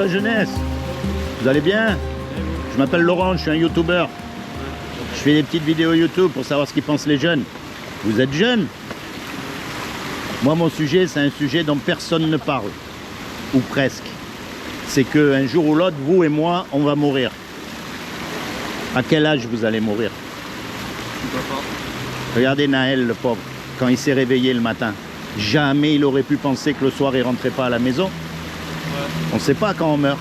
la jeunesse. Vous allez bien? Je m'appelle Laurent, je suis un youtubeur. Je fais des petites vidéos YouTube pour savoir ce qu'ils pensent les jeunes. Vous êtes jeunes? Moi, mon sujet, c'est un sujet dont personne ne parle. Ou presque. C'est qu'un jour ou l'autre, vous et moi, on va mourir. À quel âge vous allez mourir? Regardez Naël, le pauvre, quand il s'est réveillé le matin. Jamais il aurait pu penser que le soir, il ne rentrait pas à la maison. On ne sait pas quand on meurt.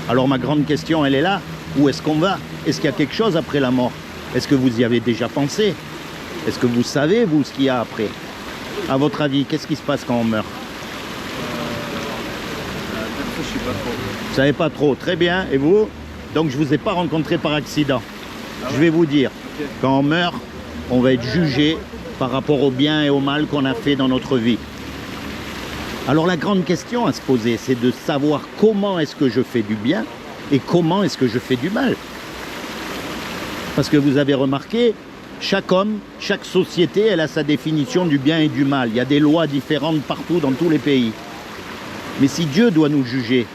Alors ma grande question, elle est là. Où est-ce qu'on va? Est-ce qu'il y a quelque chose après la mort? Est-ce que vous y avez déjà pensé? Est-ce que vous savez, vous, ce qu'il y a après? À votre avis, qu'est-ce qui se passe quand on meurt? Je sais pas trop. Vous savez pas trop, très bien. Et vous? Donc je ne vous ai pas rencontré par accident. Je vais vous dire, quand on meurt, on va être jugé par rapport au bien et au mal qu'on a fait dans notre vie. Alors la grande question à se poser, c'est de savoir comment est-ce que je fais du bien et comment est-ce que je fais du mal. Parce que vous avez remarqué, chaque homme, chaque société, elle a sa définition du bien et du mal. Il y a des lois différentes partout dans tous les pays. Mais si Dieu doit nous juger,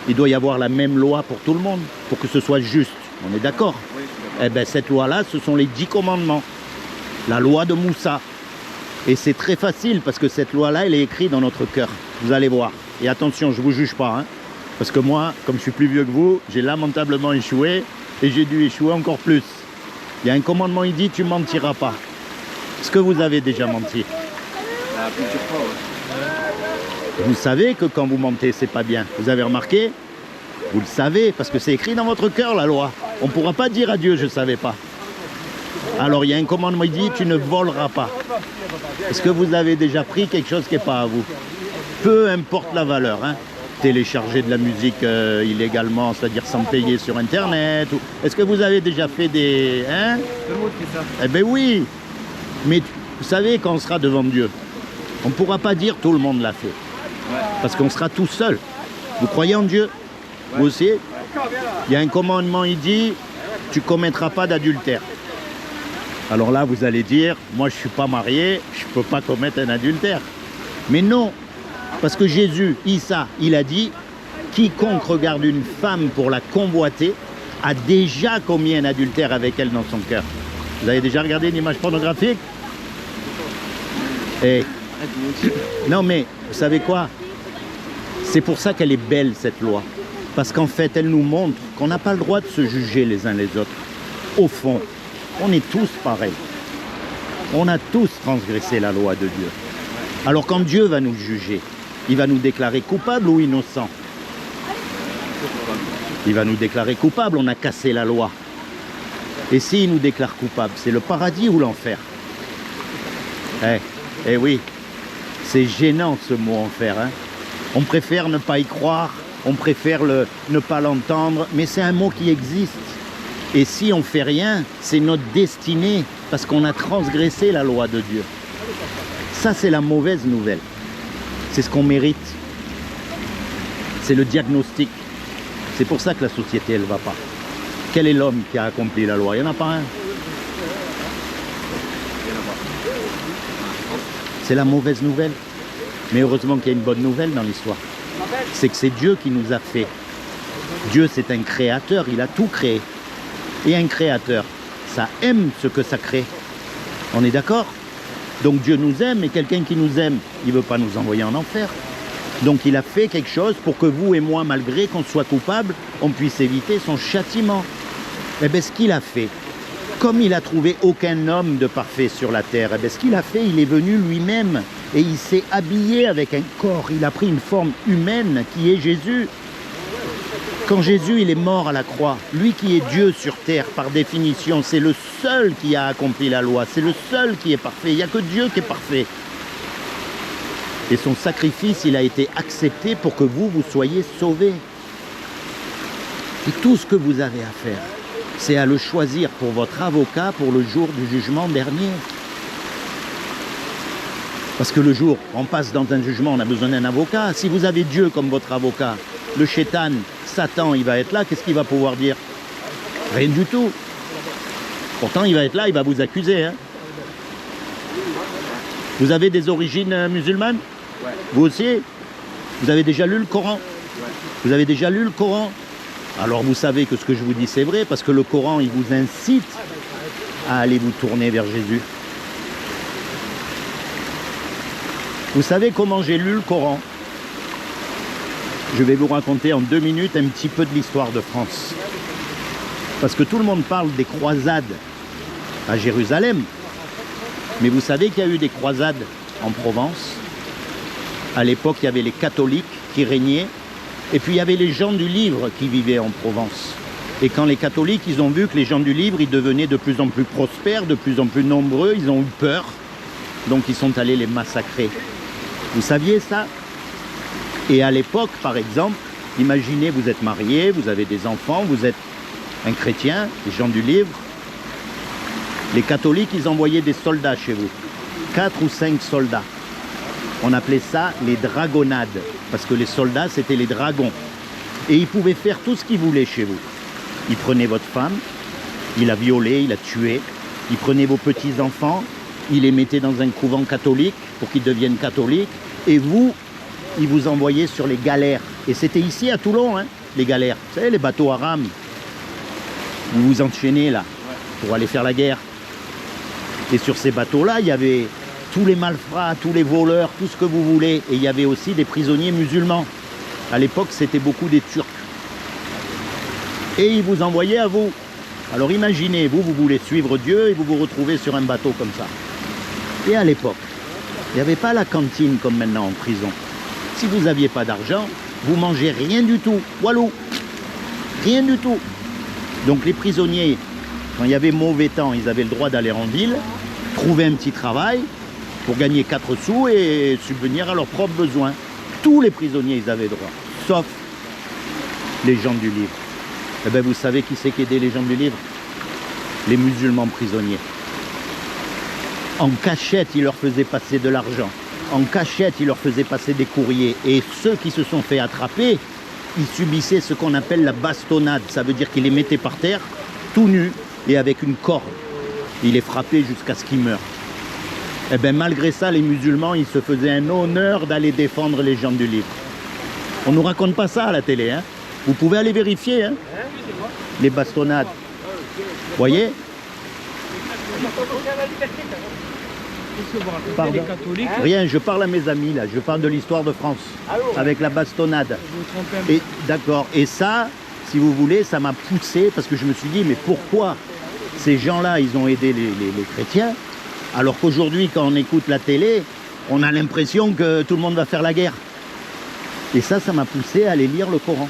il doit y avoir la même loi pour tout le monde, pour que ce soit juste. On est d'accord? Oui, Eh bien, cette loi-là, ce sont les 10 commandements. La loi de Moussa. Et c'est très facile parce que cette loi-là, elle est écrite dans notre cœur. Vous allez voir. Et attention, je ne vous juge pas. Hein, parce que moi, comme je suis plus vieux que vous, j'ai lamentablement échoué et j'ai dû échouer encore plus. Il y a un commandement, il dit, tu mentiras pas. Est-ce que vous avez déjà menti? Plusieurs fois, ouais. Vous savez que quand vous mentez, c'est pas bien. Vous avez remarqué? Vous le savez, parce que c'est écrit dans votre cœur, la loi. On ne pourra pas dire à Dieu, je ne savais pas. Alors, il y a un commandement, il dit, tu ne voleras pas. Est-ce que vous avez déjà pris quelque chose qui n'est pas à vous? Peu importe la valeur, hein. Télécharger de la musique illégalement, c'est-à-dire sans payer sur Internet. Ou... Est-ce que vous avez déjà fait des... Hein? Tout le monde fait ça. Eh bien oui. Mais vous savez, quand on sera devant Dieu, on ne pourra pas dire tout le monde l'a fait. Ouais. Parce qu'on sera tout seul. Vous croyez en Dieu? Vous aussi? Il y a un commandement, il dit, tu ne commettras pas d'adultère. Alors là, vous allez dire, moi je ne suis pas marié, je ne peux pas commettre un adultère. Mais non, parce que Jésus, Issa, il a dit, quiconque regarde une femme pour la convoiter a déjà commis un adultère avec elle dans son cœur. Vous avez déjà regardé une image pornographique? Et... Non mais, vous savez quoi? C'est pour ça qu'elle est belle, cette loi. Parce qu'en fait, elle nous montre qu'on n'a pas le droit de se juger les uns les autres. Au fond, on est tous pareils. On a tous transgressé la loi de Dieu. Alors quand Dieu va nous juger, il va nous déclarer coupables ou innocents? Il va nous déclarer coupables, on a cassé la loi. Et s'il nous déclare coupables, c'est le paradis ou l'enfer? Eh oui, c'est gênant ce mot enfer. Hein? On préfère ne pas y croire, on préfère ne pas l'entendre, mais c'est un mot qui existe. Et si on ne fait rien, c'est notre destinée, parce qu'on a transgressé la loi de Dieu. Ça, c'est la mauvaise nouvelle. C'est ce qu'on mérite. C'est le diagnostic. C'est pour ça que la société, elle ne va pas. Quel est l'homme qui a accompli la loi? Il n'y en a pas un. C'est la mauvaise nouvelle. Mais heureusement qu'il y a une bonne nouvelle dans l'histoire. C'est que c'est Dieu qui nous a fait. Dieu, c'est un créateur, il a tout créé. Et un créateur, ça aime ce que ça crée. On est d'accord? Donc Dieu nous aime, et quelqu'un qui nous aime, il ne veut pas nous envoyer en enfer. Donc il a fait quelque chose pour que vous et moi, malgré qu'on soit coupables, on puisse éviter son châtiment. Eh bien, ce qu'il a fait, comme il a trouvé aucun homme de parfait sur la terre, eh bien, ce qu'il a fait, il est venu lui-même et il s'est habillé avec un corps. Il a pris une forme humaine qui est Jésus. Quand Jésus il est mort à la croix, lui qui est Dieu sur terre par définition, c'est le seul qui a accompli la loi, c'est le seul qui est parfait, il n'y a que Dieu qui est parfait. Et son sacrifice, il a été accepté pour que vous soyez sauvés. Et tout ce que vous avez à faire, c'est à le choisir pour votre avocat pour le jour du jugement dernier. Parce que le jour où on passe dans un jugement, on a besoin d'un avocat. Si vous avez Dieu comme votre avocat, le Shaitan, Satan, il va être là, qu'est-ce qu'il va pouvoir dire? Rien du tout. Pourtant, il va être là, il va vous accuser. Hein. Vous avez des origines musulmanes? Ouais. Vous aussi? Vous avez déjà lu le Coran? Vous avez déjà lu le Coran? Alors vous savez que ce que je vous dis c'est vrai, parce que le Coran, il vous incite à aller vous tourner vers Jésus. Vous savez comment j'ai lu le Coran? Je vais vous raconter en 2 minutes un petit peu de l'histoire de France. Parce que tout le monde parle des croisades à Jérusalem. Mais vous savez qu'il y a eu des croisades en Provence. À l'époque, il y avait les catholiques qui régnaient. Et puis il y avait les gens du livre qui vivaient en Provence. Et quand les catholiques, ils ont vu que les gens du livre, ils devenaient de plus en plus prospères, de plus en plus nombreux, ils ont eu peur. Donc ils sont allés les massacrer. Vous saviez ça? Et à l'époque, par exemple, imaginez, vous êtes marié, vous avez des enfants, vous êtes un chrétien, les gens du livre. Les catholiques, ils envoyaient des soldats chez vous. 4 ou 5 soldats. On appelait ça les dragonnades, parce que les soldats, c'était les dragons. Et ils pouvaient faire tout ce qu'ils voulaient chez vous. Ils prenaient votre femme, ils la violaient, ils la tuaient. Ils prenaient vos petits-enfants, ils les mettaient dans un couvent catholique pour qu'ils deviennent catholiques. Et vous, ils vous envoyaient sur les galères. Et c'était ici à Toulon, hein, les galères. Vous savez, les bateaux à rames. Vous vous enchaînez là, pour aller faire la guerre. Et sur ces bateaux-là, il y avait tous les malfrats, tous les voleurs, tout ce que vous voulez. Et il y avait aussi des prisonniers musulmans. À l'époque, c'était beaucoup des Turcs. Et ils vous envoyaient à vous. Alors imaginez, vous voulez suivre Dieu et vous vous retrouvez sur un bateau comme ça. Et à l'époque, il n'y avait pas la cantine comme maintenant en prison. Si vous n'aviez pas d'argent, vous mangez rien du tout. Walou, rien du tout. Donc les prisonniers, quand il y avait mauvais temps, ils avaient le droit d'aller en ville, trouver un petit travail pour gagner 4 sous et subvenir à leurs propres besoins. Tous les prisonniers, ils avaient droit, sauf les gens du livre. Eh bien, vous savez qui c'est qui aidait les gens du livre? Les musulmans prisonniers. En cachette, ils leur faisaient passer de l'argent. En cachette, ils leur faisaient passer des courriers. Et ceux qui se sont fait attraper, ils subissaient ce qu'on appelle la bastonnade. Ça veut dire qu'ils les mettaient par terre, tout nus, et avec une corde. Ils les frappaient jusqu'à ce qu'ils meurent. Et bien, malgré ça, les musulmans, ils se faisaient un honneur d'aller défendre les gens du livre. On ne nous raconte pas ça à la télé, hein. Vous pouvez aller vérifier, hein, les bastonnades. Vous voyez? Pardon. Rien, je parle à mes amis là, je parle de l'histoire de France, avec la bastonnade. Et d'accord, et ça, si vous voulez, ça m'a poussé, parce que je me suis dit, mais pourquoi ces gens-là, ils ont aidé les chrétiens, alors qu'aujourd'hui, quand on écoute la télé, on a l'impression que tout le monde va faire la guerre. Et ça m'a poussé à aller lire le Coran.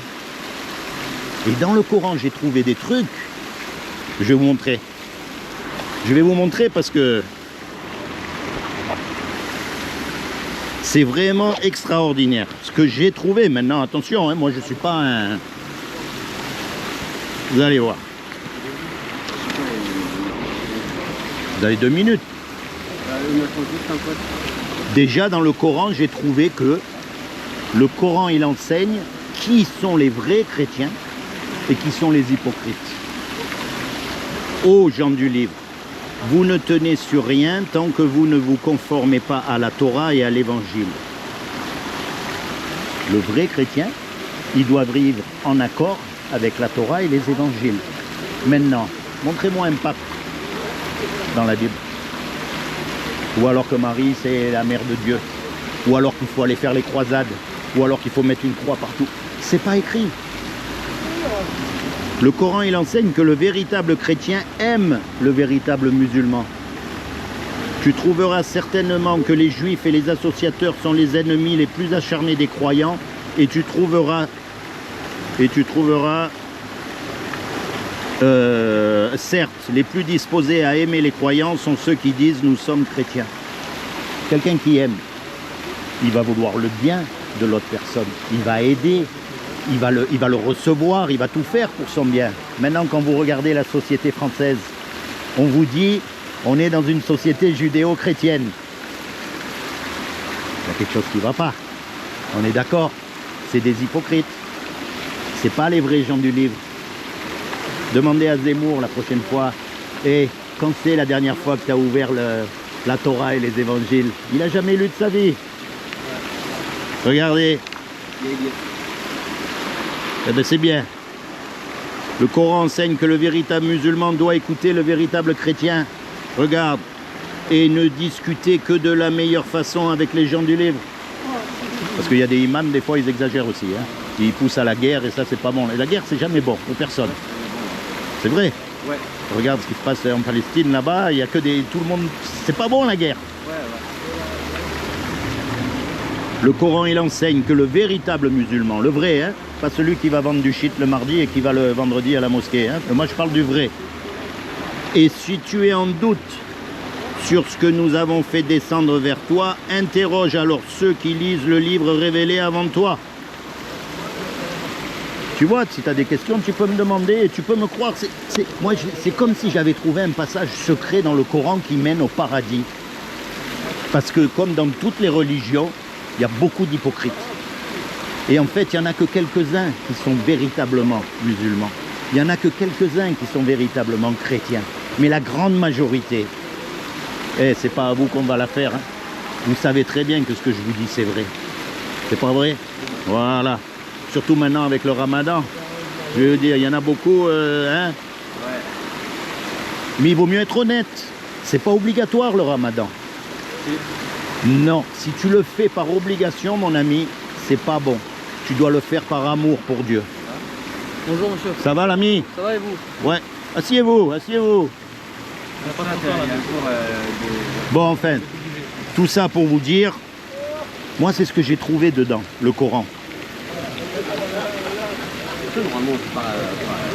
Et dans le Coran, j'ai trouvé des trucs, je vais vous montrer. Je vais vous montrer parce que c'est vraiment extraordinaire. Ce que j'ai trouvé, maintenant, attention, hein, moi je ne suis pas un... Vous allez voir. Vous avez 2 minutes. Déjà dans le Coran, j'ai trouvé que le Coran, il enseigne qui sont les vrais chrétiens et qui sont les hypocrites. Ô gens du livre, vous ne tenez sur rien tant que vous ne vous conformez pas à la Torah et à l'Évangile. Le vrai chrétien, il doit vivre en accord avec la Torah et les Évangiles. Maintenant, montrez-moi un pape dans la Bible. Ou alors que Marie, c'est la mère de Dieu. Ou alors qu'il faut aller faire les croisades. Ou alors qu'il faut mettre une croix partout. C'est pas écrit. Le Coran, il enseigne que le véritable chrétien aime le véritable musulman. Tu trouveras certainement que les juifs et les associateurs sont les ennemis les plus acharnés des croyants, et tu trouveras certes, les plus disposés à aimer les croyants sont ceux qui disent nous sommes chrétiens. Quelqu'un qui aime, il va vouloir le bien de l'autre personne, il va aider. Il va le recevoir, il va tout faire pour son bien. Maintenant, quand vous regardez la société française, on vous dit, on est dans une société judéo-chrétienne. Il y a quelque chose qui ne va pas. On est d'accord, c'est des hypocrites. C'est pas les vrais gens du livre. Demandez à Zemmour la prochaine fois, et quand c'est la dernière fois que tu as ouvert la Torah et les évangiles? Il n'a jamais lu de sa vie. Regardez. Eh bien, c'est bien. Le Coran enseigne que le véritable musulman doit écouter le véritable chrétien. Regarde. Et ne discuter que de la meilleure façon avec les gens du livre. Parce qu'il y a des imams, des fois, ils exagèrent aussi. Hein. Ils poussent à la guerre et ça, c'est pas bon. Et la guerre, c'est jamais bon pour personne. C'est vrai. Ouais. Regarde ce qui se passe en Palestine, là-bas. Il y a que des... Tout le monde... C'est pas bon, la guerre. Ouais. Le Coran, il enseigne que le véritable musulman, le vrai, hein, pas celui qui va vendre du shit le mardi et qui va le vendredi à la mosquée. Hein. Moi, je parle du vrai. Et si tu es en doute sur ce que nous avons fait descendre vers toi, interroge alors ceux qui lisent le livre révélé avant toi. Tu vois, si tu as des questions, tu peux me demander et tu peux me croire. Moi, c'est comme si j'avais trouvé un passage secret dans le Coran qui mène au paradis. Parce que comme dans toutes les religions, il y a beaucoup d'hypocrites. Et en fait, il n'y en a que quelques-uns qui sont véritablement musulmans. Il n'y en a que quelques-uns qui sont véritablement chrétiens. Mais la grande majorité, c'est pas à vous qu'on va la faire. Hein. Vous savez très bien que ce que je vous dis, c'est vrai. C'est pas vrai? Voilà. Surtout maintenant avec le ramadan. Je veux dire, il y en a beaucoup. Hein. Ouais. Mais il vaut mieux être honnête. C'est pas obligatoire le ramadan. Non, si tu le fais par obligation, mon ami, c'est pas bon. Tu dois le faire par amour pour Dieu. Bonjour monsieur. Ça va l'ami? Ça va et vous? Ouais. Asseyez-vous, asseyez-vous. Bon, enfin, tout ça pour vous dire, moi c'est ce que j'ai trouvé dedans, le Coran.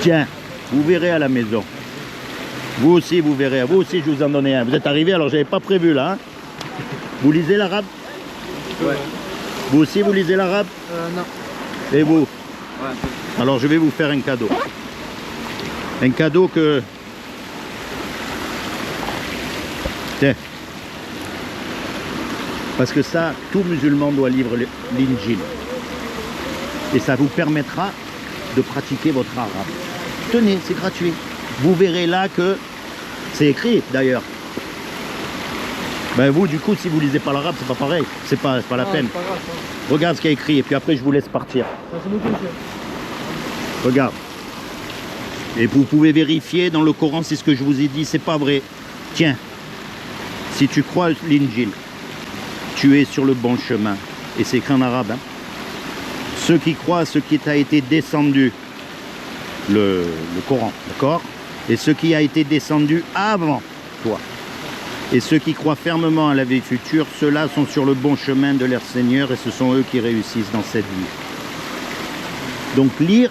Tiens, vous verrez à la maison. Vous aussi, vous verrez. Vous aussi, je vous en donnais un. Vous êtes arrivé, alors j'avais pas prévu là. Hein. Vous lisez l'arabe? Ouais. Vous aussi, vous lisez l'arabe? Non. Et vous? Ouais. Alors je vais vous faire un cadeau. Un cadeau que... Tiens. Parce que ça, tout musulman doit lire l'Injil. Et ça vous permettra de pratiquer votre arabe. Tenez, c'est gratuit. Vous verrez là que... C'est écrit d'ailleurs. Ben vous, du coup, si vous lisez pas l'arabe, c'est pas pareil. C'est pas la peine. Pas grave, Regarde ce qu'il y a écrit et puis après je vous laisse partir. c'est beaucoup monsieur. Regarde. Et vous pouvez vérifier dans le Coran si ce que je vous ai dit, c'est pas vrai. Tiens, si tu crois l'Injil, tu es sur le bon chemin. Et c'est écrit en arabe. Hein. Ceux qui croient à ce qui t'a été descendu, le Coran, d'accord? Et ce qui a été descendu avant toi. Et ceux qui croient fermement à la vie future, ceux-là sont sur le bon chemin de leur Seigneur et ce sont eux qui réussissent dans cette vie. Donc lire,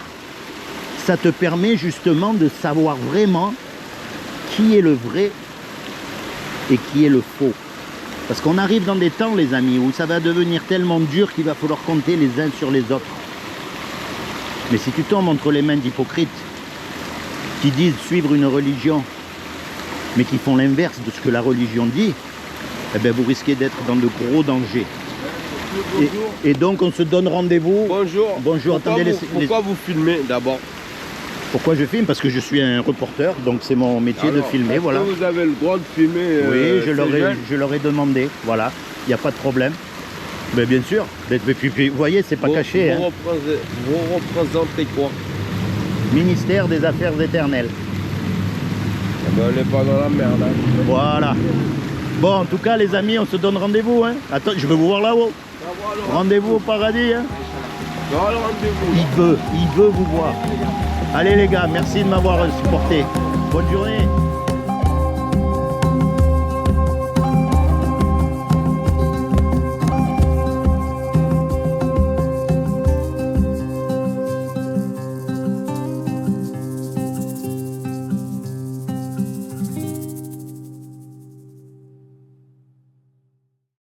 ça te permet justement de savoir vraiment qui est le vrai et qui est le faux. Parce qu'on arrive dans des temps, les amis, où ça va devenir tellement dur qu'il va falloir compter les uns sur les autres. Mais si tu tombes entre les mains d'hypocrites qui disent suivre une religion, mais qui font l'inverse de ce que la religion dit, eh bien vous risquez d'être dans de gros dangers. Et donc on se donne rendez-vous. Bonjour. Bonjour. Pourquoi vous filmez d'abord? Pourquoi je filme? Parce que je suis un reporter, donc c'est mon métier de filmer. Voilà. Vous avez le droit de filmer. Oui, je leur ai demandé. Voilà, il n'y a pas de problème. Mais bien sûr. Mais puis, vous voyez, c'est pas caché. Vous, hein. vous représentez quoi? Ministère des Affaires éternelles. Eh ben, on n'est pas dans la merde. Hein. Voilà. Bon, en tout cas, les amis, on se donne rendez-vous. Hein. Attends, je veux vous voir là-haut. Rendez-vous au paradis. Hein. Rendez-vous. Il veut vous voir. Allez les gars, merci de m'avoir supporté. Bonne journée.